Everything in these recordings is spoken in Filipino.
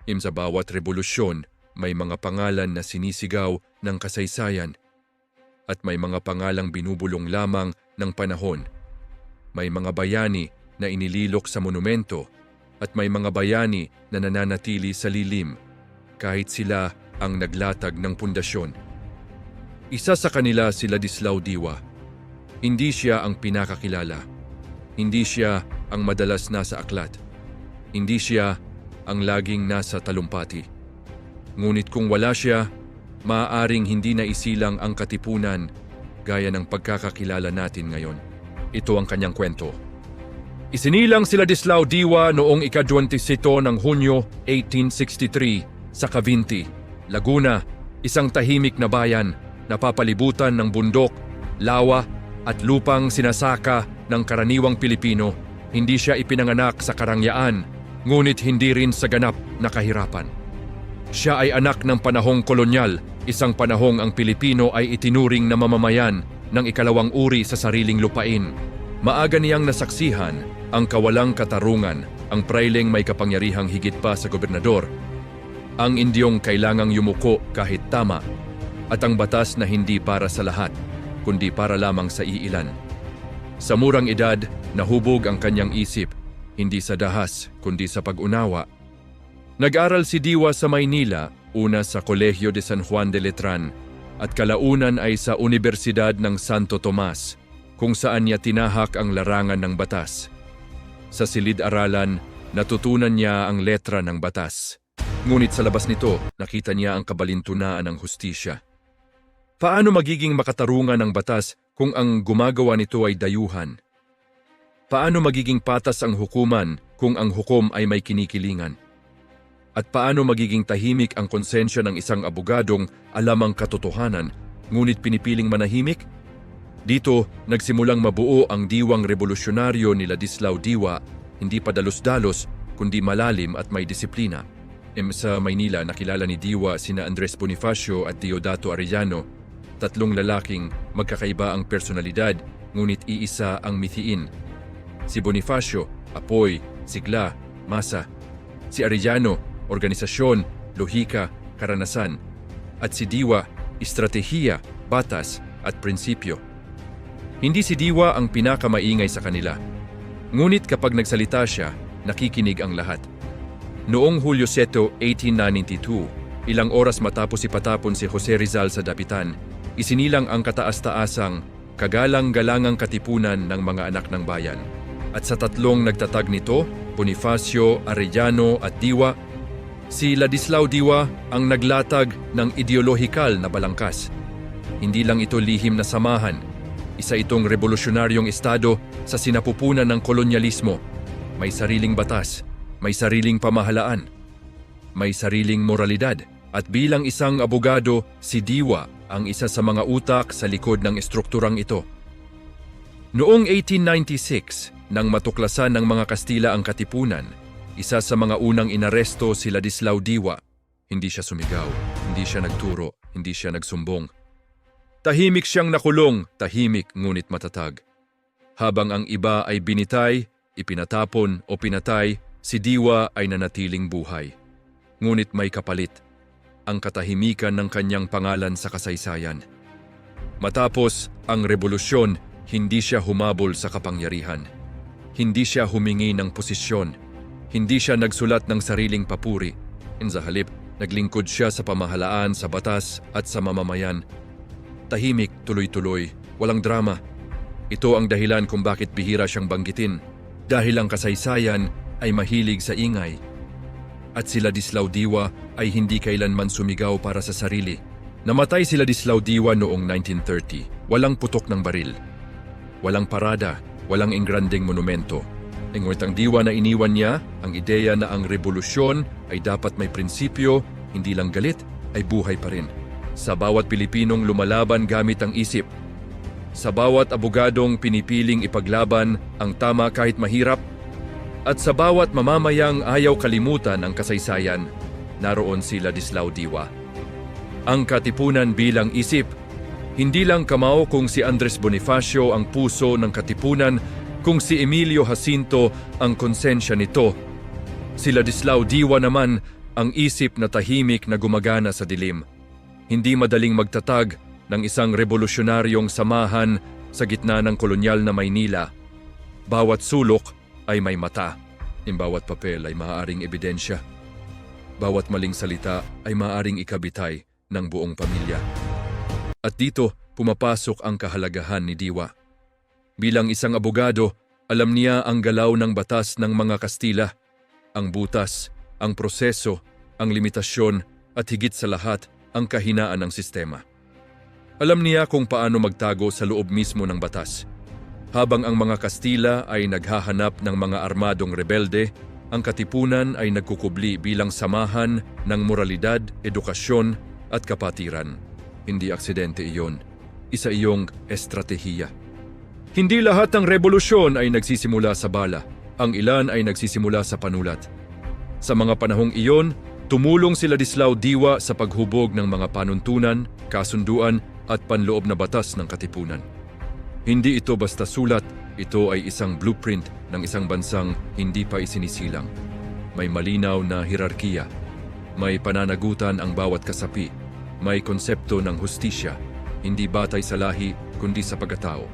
Sa bawat revolusyon, may mga pangalan na sinisigaw ng kasaysayan at may mga pangalang binubulong lamang ng panahon. May mga bayani na inililok sa monumento at may mga bayani na nananatili sa lilim kahit sila ang naglatag ng pundasyon. Isa sa kanila si Ladislao Diwa. Hindi siya ang pinakakilala. Hindi siya ang madalas nasa aklat. Hindi siya ang laging nasa talumpati. Ngunit kung wala siya, maaaring hindi na isilang ang katipunan gaya ng pagkakakilala natin ngayon. Ito ang kanyang kwento. Isinilang si Ladislao Diwa noong ika-27 ng Hunyo 1863 sa Cavinti, Laguna, isang tahimik na bayan na papalibutan ng bundok, lawa at lupang sinasaka ng karaniwang Pilipino. Hindi siya ipinanganak sa karangyaan, ngunit hindi rin sa ganap na kahirapan. Siya ay anak ng panahong kolonyal, isang panahong ang Pilipino ay itinuring na mamamayan ng ikalawang uri sa sariling lupain. Maaga niyang nasaksihan ang kawalang katarungan, ang praileng may kapangyarihang higit pa sa gobernador, ang Indyong kailangang yumuko kahit tama, at ang batas na hindi para sa lahat, kundi para lamang sa iilan. Sa murang edad, nahubog ang kanyang isip, hindi sa dahas, kundi sa pag-unawa. Nag-aral si Diwa sa Maynila, una sa Colegio de San Juan de Letran, at kalaunan ay sa Universidad ng Santo Tomas, kung saan niya tinahak ang larangan ng batas. Sa silid-aralan, natutunan niya ang letra ng batas. Ngunit sa labas nito, nakita niya ang kabalintunaan ng hustisya. Paano magiging makatarungan ang batas kung ang gumagawa nito ay dayuhan? Paano magiging patas ang hukuman kung ang hukom ay may kinikilingan? At paano magiging tahimik ang konsensya ng isang abogadong alam ang katotohanan, ngunit pinipiling manahimik? Dito, nagsimulang mabuo ang diwang revolusyonaryo ni Ladislao Diwa, hindi pa dalos-dalos, kundi malalim at may disiplina. Sa Maynila, nakilala ni Diwa sina Andres Bonifacio at Deodato Arellano, tatlong lalaking magkakaiba ang personalidad, ngunit iisa ang mithiin. Si Bonifacio, apoy, sigla, masa. Si Arellano, organisasyon, lohika, karanasan. At si Diwa, estratehiya, batas, at prinsipyo. Hindi si Diwa ang pinakamaingay sa kanila. Ngunit kapag nagsalita siya, nakikinig ang lahat. Noong Hulyo 7, 1892, ilang oras matapos ipatapon si Jose Rizal sa dapitan, isinilang ang kataas-taasang, kagalang-galangang katipunan ng mga anak ng bayan. At sa tatlong nagtatag nito, Bonifacio, Arellano at Diwa, si Ladislao Diwa ang naglatag ng ideolohikal na balangkas. Hindi lang ito lihim na samahan, isa itong revolusyonaryong estado sa sinapupunan ng kolonyalismo. May sariling batas, may sariling pamahalaan, may sariling moralidad. At bilang isang abogado, si Diwa ang isa sa mga utak sa likod ng estrukturang ito. Noong 1896, nang matuklasan ng mga Kastila ang katipunan, isa sa mga unang inaresto si Ladislao Diwa. Hindi siya sumigaw, hindi siya nagturo, hindi siya nagsumbong. Tahimik siyang nakulong, tahimik ngunit matatag. Habang ang iba ay binitay, ipinatapon o pinatay, si Diwa ay nanatiling buhay. Ngunit may kapalit, ang katahimikan ng kanyang pangalan sa kasaysayan. Matapos ang revolusyon, hindi siya humabol sa kapangyarihan. Hindi siya humingi ng posisyon. Hindi siya nagsulat ng sariling papuri. Sa halip, naglingkod siya sa pamahalaan, sa batas at sa mamamayan. Tahimik, tuloy-tuloy, walang drama. Ito ang dahilan kung bakit bihira siyang banggitin. Dahil ang kasaysayan ay mahilig sa ingay. At si Ladislao Diwa ay hindi kailanman sumigaw para sa sarili. Namatay si Ladislao Diwa noong 1930. Walang putok ng baril. Walang parada, walang engrandeng monumento. Ngunit ang Diwa na iniwan niya, ang ideya na ang revolusyon ay dapat may prinsipyo, hindi lang galit, ay buhay pa rin. Sa bawat Pilipinong lumalaban gamit ang isip. Sa bawat abogadong pinipiling ipaglaban ang tama kahit mahirap. At sa bawat mamamayang ayaw kalimutan ang kasaysayan, naroon si Ladislao Diwa. Ang katipunan bilang isip, hindi lang kamao kung si Andres Bonifacio ang puso ng katipunan, kung si Emilio Jacinto ang konsensya nito. Si Ladislao Diwa naman ang isip na tahimik na gumagana sa dilim. Hindi madaling magtatag ng isang revolusyonaryong samahan sa gitna ng kolonyal na Maynila. Bawat sulok ay may mata. Bawat papel ay maaaring ebidensya. Bawat maling salita ay maaaring ikabitay ng buong pamilya. At dito, pumapasok ang kahalagahan ni Diwa. Bilang isang abogado, alam niya ang galaw ng batas ng mga Kastila, ang butas, ang proseso, ang limitasyon at higit sa lahat ang kahinaan ng sistema. Alam niya kung paano magtago sa loob mismo ng batas. Habang ang mga Kastila ay naghahanap ng mga armadong rebelde, ang katipunan ay nagkukubli bilang samahan ng moralidad, edukasyon at kapatiran. Hindi aksidente iyon. Isa iyong estratehiya. Hindi lahat ng revolusyon ay nagsisimula sa bala. Ang ilan ay nagsisimula sa panulat. Sa mga panahong iyon, tumulong si Ladislao Diwa sa paghubog ng mga panuntunan, kasunduan at panloob na batas ng katipunan. Hindi ito basta sulat, ito ay isang blueprint ng isang bansang hindi pa isinisilang. May malinaw na hierarkiya, may pananagutan ang bawat kasapi, may konsepto ng hustisya, hindi batay sa lahi kundi sa pagkatao.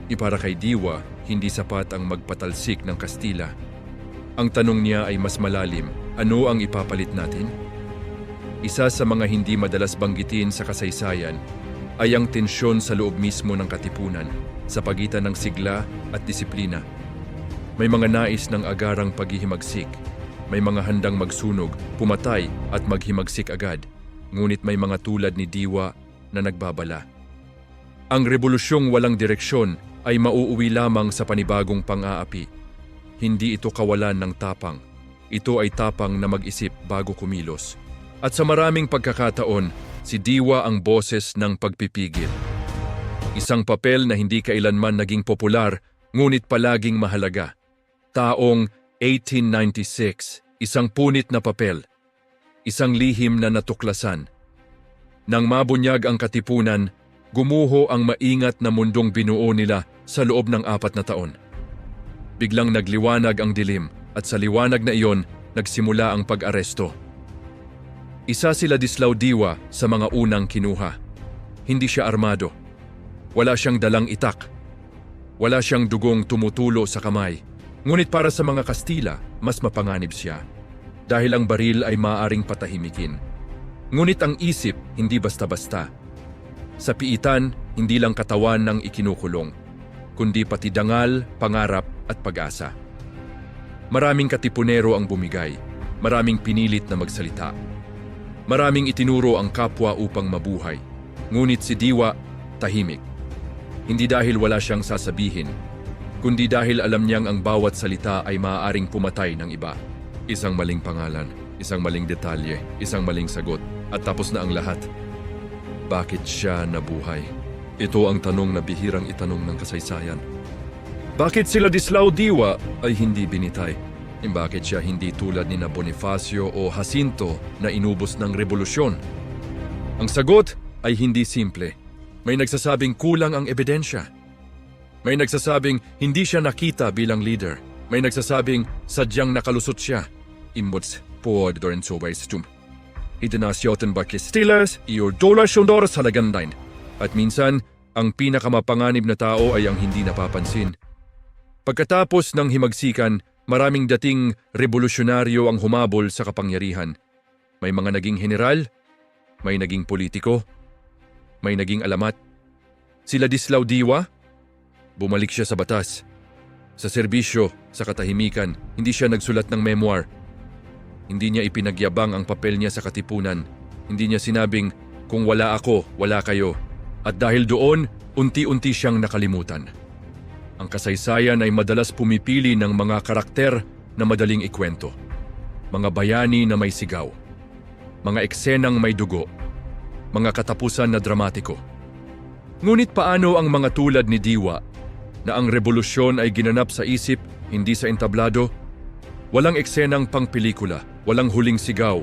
Para kay Diwa, hindi sapat ang magpatalsik ng Kastila. Ang tanong niya ay mas malalim, ano ang ipapalit natin? Isa sa mga hindi madalas banggitin sa kasaysayan ay ang tensyon sa loob mismo ng katipunan sa pagitan ng sigla at disiplina. May mga nais ng agarang paghihimagsik, may mga handang magsunog, pumatay at maghimagsik agad, ngunit may mga tulad ni Diwa na nagbabala. Ang revolusyong walang direksyon ay mauuwi lamang sa panibagong pang-aapi. Hindi ito kawalan ng tapang. Ito ay tapang na mag-isip bago kumilos. At sa maraming pagkakataon, si Diwa ang boses ng pagpipigil. Isang papel na hindi kailanman naging popular, ngunit palaging mahalaga. Taong 1896, isang punit na papel. Isang lihim na natuklasan. Nang mabunyag ang katipunan, gumuho ang maingat na mundong binuo nila sa loob ng 4 na taon. Biglang nagliwanag ang dilim at sa liwanag na iyon, nagsimula ang pag-aresto. Isa si Ladislao Diwa sa mga unang kinuha. Hindi siya armado. Wala siyang dalang itak. Wala siyang dugong tumutulo sa kamay. Ngunit para sa mga Kastila, mas mapanganib siya. Dahil ang baril ay maaaring patahimikin. Ngunit ang isip, hindi basta-basta. Sa piitan, hindi lang katawan ng ikinukulong, kundi pati dangal, pangarap at pag-asa. Maraming katipunero ang bumigay, maraming pinilit na magsalita. Maraming itinuro ang kapwa upang mabuhay. Ngunit si Diwa, tahimik. Hindi dahil wala siyang sasabihin, kundi dahil alam niyang ang bawat salita ay maaaring pumatay ng iba. Isang maling pangalan, isang maling detalye, isang maling sagot, at tapos na ang lahat. Bakit siya nabuhay? Ito ang tanong na bihirang itanong ng kasaysayan. Bakit si Ladislao Diwa ay hindi binitay? Bakit siya hindi tulad ni na Bonifacio o Jacinto na inubos ng revolusyon? Ang sagot ay hindi simple. May nagsasabing kulang ang ebidensya. May nagsasabing hindi siya nakita bilang leader. May nagsasabing sadyang nakalusot siya. Imbuds på dörren stum. Itinasyoten ba Kastilas, $2 sa lagandain. At minsan, ang pinakamapanganib na tao ay ang hindi napapansin. Pagkatapos ng himagsikan, maraming dating revolusyonaryo ang humabol sa kapangyarihan. May mga naging general, may naging politiko, may naging alamat. Si Ladislao Diwa, bumalik siya sa batas. Sa serbisyo, sa katahimikan, hindi siya nagsulat ng memoir. Hindi niya ipinagyabang ang papel niya sa katipunan. Hindi niya sinabing, kung wala ako, wala kayo. At dahil doon, unti-unti siyang nakalimutan. Ang kasaysayan ay madalas pumipili ng mga karakter na madaling ikwento. Mga bayani na may sigaw. Mga eksenang may dugo. Mga katapusan na dramatiko. Ngunit paano ang mga tulad ni Diwa, na ang revolusyon ay ginanap sa isip, hindi sa entablado? Walang eksenang pangpelikula, walang huling sigaw,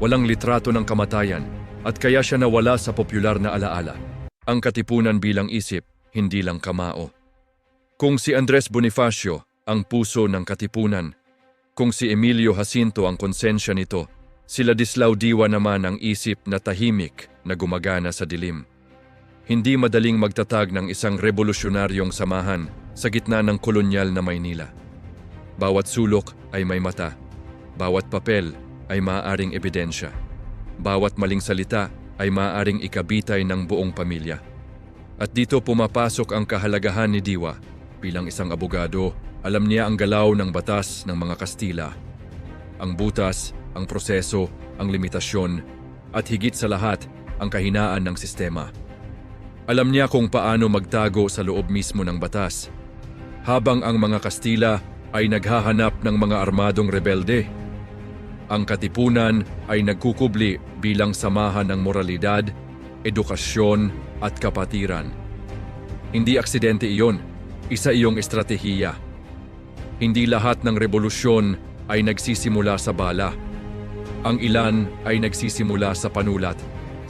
walang litrato ng kamatayan, at kaya siya nawala sa popular na alaala. Ang katipunan bilang isip, hindi lang kamao. Kung si Andres Bonifacio ang puso ng katipunan, kung si Emilio Jacinto ang konsensya nito, Si Ladislao Diwa naman ang isip na tahimik na gumagana sa dilim. Hindi madaling magtatag ng isang revolusyonaryong samahan sa gitna ng kolonyal na Maynila. Bawat sulok ay may mata. Bawat papel ay maaaring ebidensya. Bawat maling salita ay maaaring ikabitay ng buong pamilya. At dito pumapasok ang kahalagahan ni Diwa. Bilang isang abogado, alam niya ang galaw ng batas ng mga Kastila. Ang butas, ang proseso, ang limitasyon, at higit sa lahat, ang kahinaan ng sistema. Alam niya kung paano magtago sa loob mismo ng batas. Habang ang mga Kastila ay naghahanap ng mga armadong rebelde, ang katipunan ay nagkukubli bilang samahan ng moralidad, edukasyon at kapatiran. Hindi aksidente iyon, isa iyong estratehiya. Hindi lahat ng revolusyon ay nagsisimula sa bala. Ang ilan ay nagsisimula sa panulat.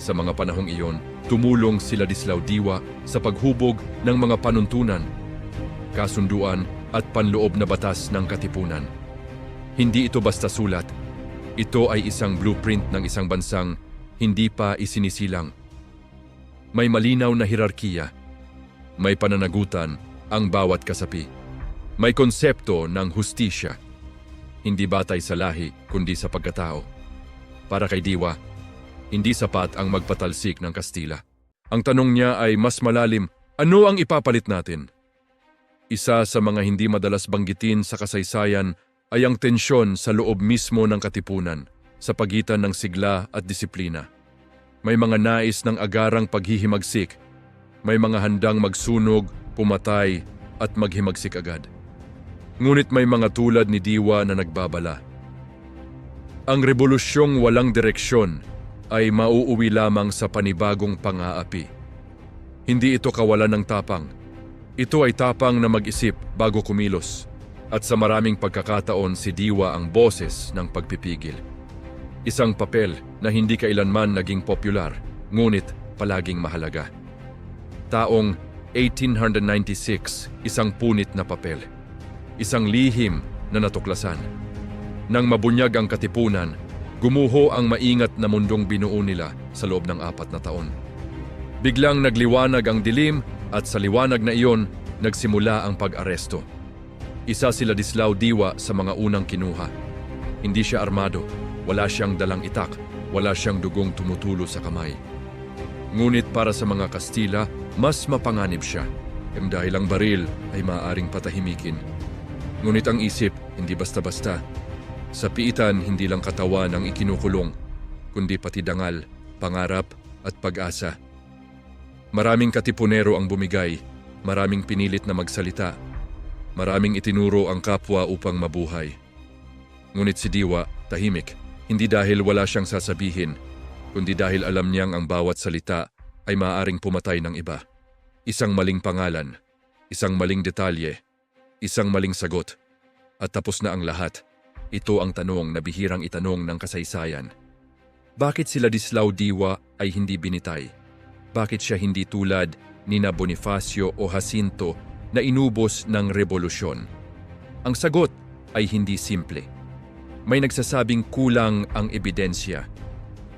Sa mga panahong iyon, tumulong si Ladislao Diwa sa paghubog ng mga panuntunan, kasunduan at panloob na batas ng katipunan. Hindi ito basta sulat. Ito ay isang blueprint ng isang bansang hindi pa isinisilang. May malinaw na hierarkiya. May pananagutan ang bawat kasapi. May konsepto ng hustisya. Hindi batay sa lahi kundi sa pagkatao. Para kay Diwa, hindi sapat ang magpatalsik ng Kastila. Ang tanong niya ay mas malalim, ano ang ipapalit natin? Isa sa mga hindi madalas banggitin sa kasaysayan ay ang tensyon sa loob mismo ng katipunan sa pagitan ng sigla at disiplina. May mga nais ng agarang paghihimagsik. May mga handang magsunog, pumatay at maghimagsik agad. Ngunit may mga tulad ni Diwa na nagbabala. Ang rebolusyong walang direksyon ay mauuwi lamang sa panibagong pang-aapi. Hindi ito kawalan ng tapang. Ito ay tapang na mag-isip bago kumilos. At sa maraming pagkakataon si Diwa ang boses ng pagpipigil. Isang papel na hindi kailanman naging popular, ngunit palaging mahalaga. Taong 1896, isang punit na papel. Isang lihim na natuklasan. Nang mabunyag ang katipunan, gumuho ang maingat na mundong binuo nila sa loob ng 4 na taon. Biglang nagliwanag ang dilim at sa liwanag na iyon, nagsimula ang pag-aresto. Isa si Ladislao Diwa sa mga unang kinuha. Hindi siya armado, wala siyang dalang itak, wala siyang dugong tumutulo sa kamay. Ngunit para sa mga Kastila, mas mapanganib siya. Dahil ang baril ay maaaring patahimikin. Ngunit ang isip, hindi basta-basta. Sa piitan, hindi lang katawan ang ikinukulong, kundi pati dangal, pangarap at pag-asa. Maraming katipunero ang bumigay, maraming pinilit na magsalita, maraming itinuro ang kapwa upang mabuhay. Ngunit si Diwa, tahimik, hindi dahil wala siyang sasabihin, kundi dahil alam niyang ang bawat salita ay maaaring pumatay ng iba. Isang maling pangalan, isang maling detalye, isang maling sagot, at tapos na ang lahat. Ito ang tanong na bihirang itanong ng kasaysayan. Bakit si Ladislao Diwa ay hindi binitay? Bakit siya hindi tulad ni na Bonifacio o Jacinto na inubos ng revolusyon? Ang sagot ay hindi simple. May nagsasabing kulang ang ebidensya.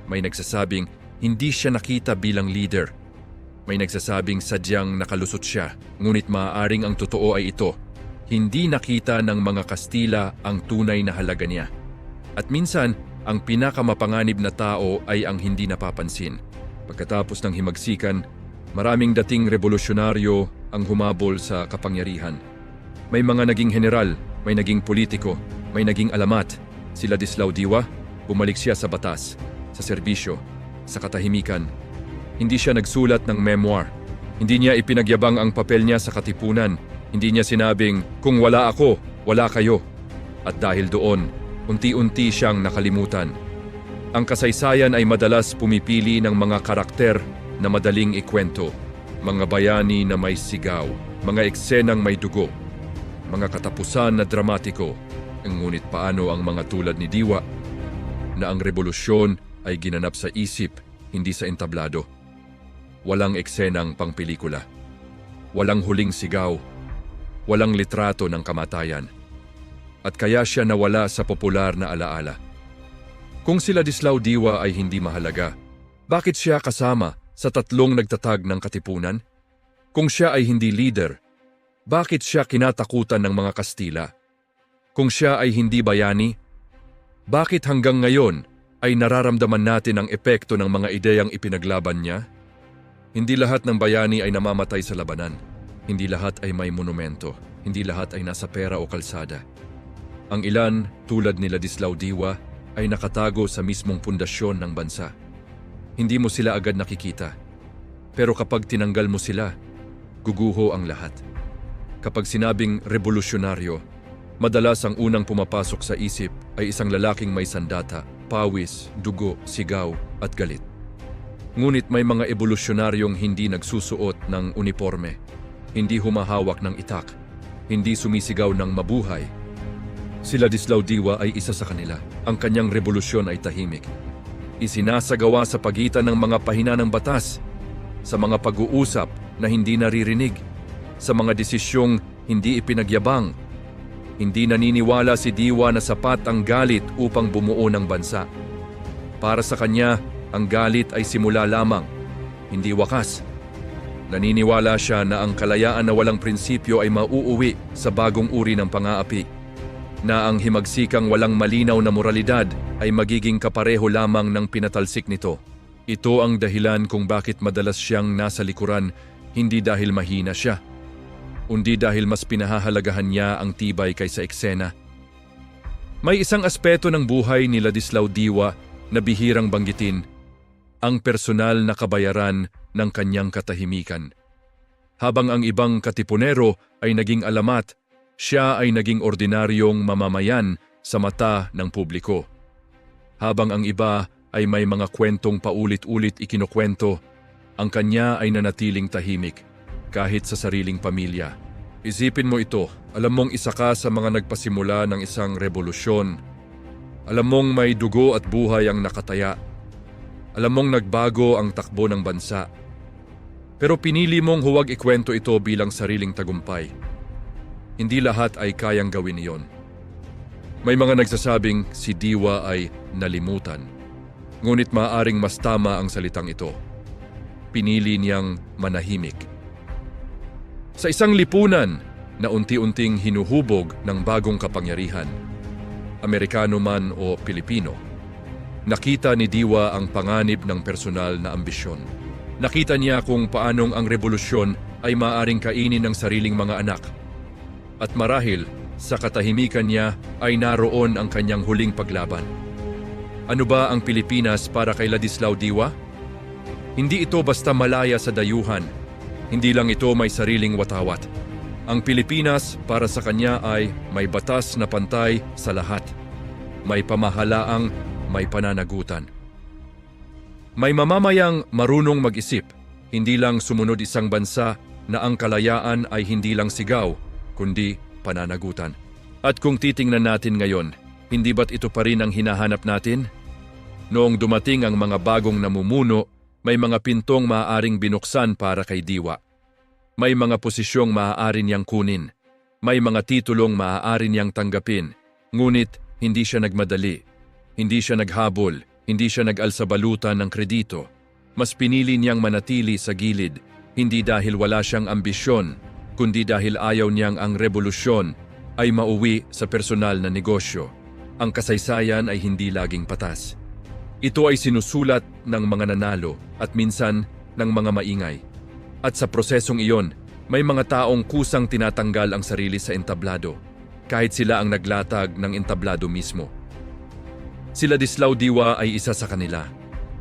May nagsasabing hindi siya nakita bilang leader. May nagsasabing sadyang nakalusot siya, ngunit maaaring ang totoo ay ito. Hindi nakita ng mga Kastila ang tunay na halaga niya. At minsan, ang pinakamapanganib na tao ay ang hindi napapansin. Pagkatapos ng himagsikan, maraming dating revolusyonaryo ang humabol sa kapangyarihan. May mga naging general, may naging politiko, may naging alamat. Si Ladislao Diwa, bumalik siya sa batas, sa serbisyo, sa katahimikan. Hindi siya nagsulat ng memoir. Hindi niya ipinagyabang ang papel niya sa katipunan. Hindi niya sinabing, kung wala ako, wala kayo. At dahil doon, unti-unti siyang nakalimutan. Ang kasaysayan ay madalas pumipili ng mga karakter na madaling ikwento. Mga bayani na may sigaw, mga eksenang may dugo, mga katapusan na dramatiko. Ngunit paano ang mga tulad ni Diwa na ang revolusyon ay ginanap sa isip, hindi sa entablado? Walang eksenang pangpelikula. Walang huling sigaw. Walang litrato ng kamatayan. At kaya siya nawala sa popular na alaala. Kung si Ladislao Diwa ay hindi mahalaga, bakit siya kasama sa 3 nagtatag ng katipunan? Kung siya ay hindi leader, bakit siya kinatakutan ng mga Kastila? Kung siya ay hindi bayani, bakit hanggang ngayon ay nararamdaman natin ang epekto ng mga ideyang ipinaglaban niya? Hindi lahat ng bayani ay namamatay sa labanan. Hindi lahat ay may monumento. Hindi lahat ay nasa pera o kalsada. Ang ilan, tulad ni Ladislao Diwa, ay nakatago sa mismong pundasyon ng bansa. Hindi mo sila agad nakikita. Pero kapag tinanggal mo sila, guguho ang lahat. Kapag sinabing revolusyonaryo, madalas ang unang pumapasok sa isip ay isang lalaking may sandata, pawis, dugo, sigaw at galit. Ngunit may mga evolusyonaryong hindi nagsusuot ng uniforme, hindi humahawak ng itak, hindi sumisigaw ng mabuhay. Si Ladislao Diwa ay isa sa kanila. Ang kanyang revolusyon ay tahimik. Isinasagawa sa pagitan ng mga pahina ng batas, sa mga pag-uusap na hindi naririnig, sa mga desisyong hindi ipinagyabang. Hindi naniniwala si Diwa na sapat ang galit upang bumuo ng bansa. Para sa kanya, ang galit ay simula lamang, hindi wakas. Naniniwala siya na ang kalayaan na walang prinsipyo ay mauuwi sa bagong uri ng pang-aapi, na ang himagsikang walang malinaw na moralidad ay magiging kapareho lamang ng pinatalsik nito. Ito ang dahilan kung bakit madalas siyang nasa likuran, hindi dahil mahina siya, kundi dahil mas pinahahalagahan niya ang tibay kaysa eksena. May isang aspeto ng buhay ni Ladislao Diwa na bihirang banggitin, ang personal na kabayaran ng kanyang katahimikan. Habang ang ibang katipunero ay naging alamat, siya ay naging ordinaryong mamamayan sa mata ng publiko. Habang ang iba ay may mga kwentong paulit-ulit ikinukwento, ang kanya ay nanatiling tahimik, kahit sa sariling pamilya. Isipin mo ito, alam mong isa ka sa mga nagpasimula ng isang revolusyon. Alam mong may dugo at buhay ang nakataya. Alam mong nagbago ang takbo ng bansa. Pero pinili mong huwag ikwento ito bilang sariling tagumpay. Hindi lahat ay kayang gawin iyon. May mga nagsasabing si Diwa ay nalimutan. Ngunit maaaring mas tama ang salitang ito. Pinili niyang manahimik. Sa isang lipunan na unti-unting hinuhubog ng bagong kapangyarihan, Amerikano man o Pilipino, nakita ni Diwa ang panganib ng personal na ambisyon. Nakita niya kung paanong ang revolusyon ay maaaring kainin ng sariling mga anak. At marahil, sa katahimikan niya ay naroon ang kanyang huling paglaban. Ano ba ang Pilipinas para kay Ladislao Diwa? Hindi ito basta malaya sa dayuhan. Hindi lang ito may sariling watawat. Ang Pilipinas para sa kanya ay may batas na pantay sa lahat. May pamahalaang may pananagutan. May mamamayang marunong mag-isip, hindi lang sumunod isang bansa na ang kalayaan ay hindi lang sigaw, kundi pananagutan. At kung titingnan natin ngayon, hindi ba't ito pa rin ang hinahanap natin? Noong dumating ang mga bagong namumuno, may mga pintong maaaring binuksan para kay Diwa. May mga posisyong maaari niyang kunin. May mga titulong maaari niyang tanggapin. Ngunit hindi siya nagmadali. Hindi siya naghabol, hindi siya nag-alsabalutan ng kredito. Mas pinili niyang manatili sa gilid, hindi dahil wala siyang ambisyon, kundi dahil ayaw niyang ang revolusyon ay mauwi sa personal na negosyo. Ang kasaysayan ay hindi laging patas. Ito ay sinusulat ng mga nanalo at minsan ng mga maingay. At sa prosesong iyon, may mga taong kusang tinatanggal ang sarili sa entablado, kahit sila ang naglatag ng entablado mismo. Si Ladislao Diwa ay isa sa kanila.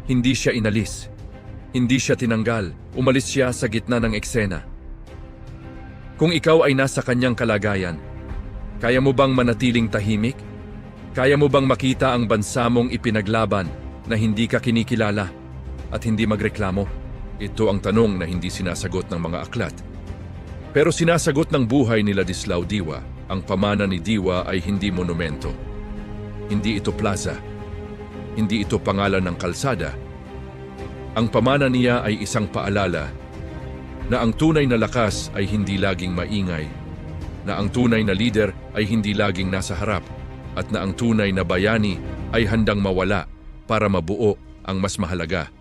Hindi siya inalis. Hindi siya tinanggal. Umalis siya sa gitna ng eksena. Kung ikaw ay nasa kanyang kalagayan, kaya mo bang manatiling tahimik? Kaya mo bang makita ang bansa mong ipinaglaban na hindi ka kinikilala at hindi magreklamo? Ito ang tanong na hindi sinasagot ng mga aklat. Pero sinasagot ng buhay ni Ladislao Diwa. Ang pamana ni Diwa ay hindi monumento. Hindi ito plaza. Hindi ito pangalan ng kalsada. Ang pamana niya ay isang paalala na ang tunay na lakas ay hindi laging maingay, na ang tunay na lider ay hindi laging nasa harap, at na ang tunay na bayani ay handang mawala para mabuo ang mas mahalaga.